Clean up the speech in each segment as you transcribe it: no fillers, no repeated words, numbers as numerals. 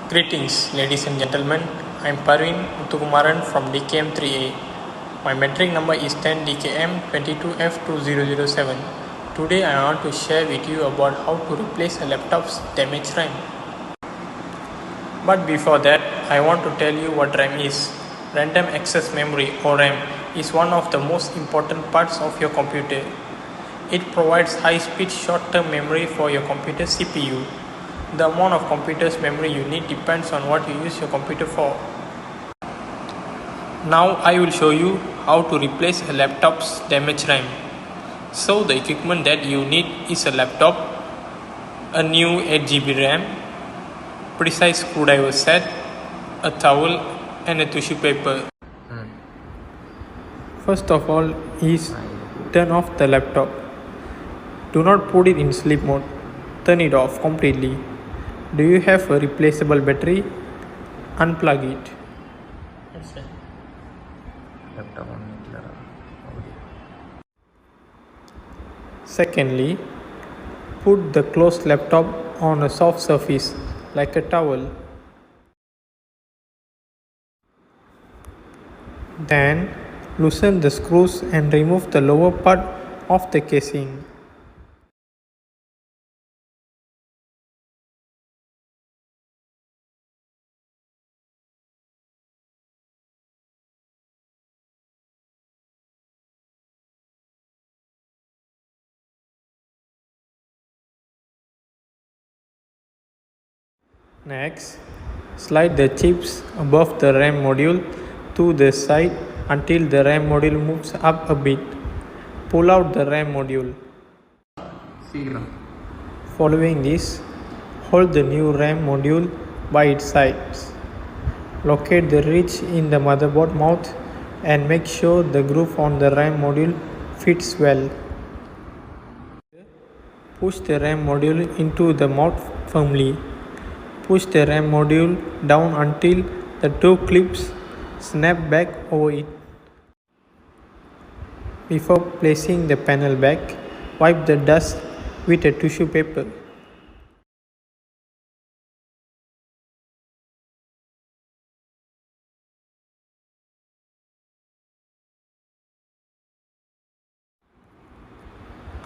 Greetings, ladies and gentlemen. I am Parveen Muthukumaran from DKM3A. My metric number is 10DKM22F2007. Today I want to share with you about how to replace a laptop's damaged RAM. But before that, I want to tell you what RAM is. Random access memory or RAM is one of the most important parts of your computer. It provides high-speed short-term memory for your computer CPU. The amount of computer's memory you need depends on what you use your computer for. Now I will show you how to replace a laptop's damaged RAM. So the equipment that you need is a laptop, a new 8GB RAM, precise screwdriver set, a towel and a tissue paper. First of all is turn off the laptop. Do not put it in sleep mode. Turn it off completely. Do you have a replaceable battery? Unplug it. Secondly, put the closed laptop on a soft surface like a towel. Then loosen the screws and remove the lower part of the casing. Next, slide the chips above the RAM module to the side until the RAM module moves up a bit. Pull out the RAM module. Following this, hold the new RAM module by its sides. Locate the ridge in the motherboard mouth and make sure the groove on the RAM module fits well. Push the RAM module into the mouth firmly. Push the RAM module down until the two clips snap back over it. Before placing the panel back, wipe the dust with a tissue paper.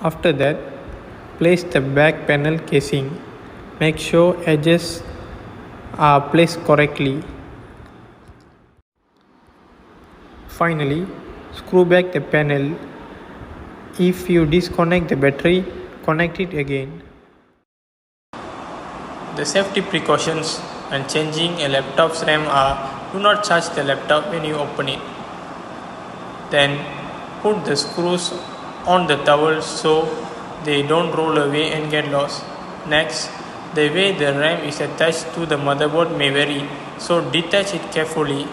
After that, place the back panel casing. Make sure edges are placed correctly. Finally, screw back the panel. If you disconnect the battery, connect it again. The safety precautions when changing a laptop's RAM are: do not charge the laptop when you open it. Then put the screws on the towel so they don't roll away and get lost. Next, the way the RAM is attached to the motherboard may vary, so detach it carefully,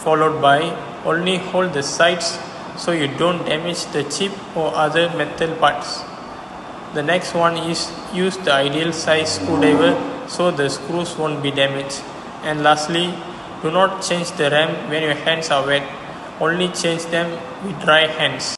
followed by only hold the sides so you don't damage the chip or other metal parts. The next one is use the ideal size screwdriver so the screws won't be damaged. And lastly, do not change the RAM when your hands are wet, only change them with dry hands.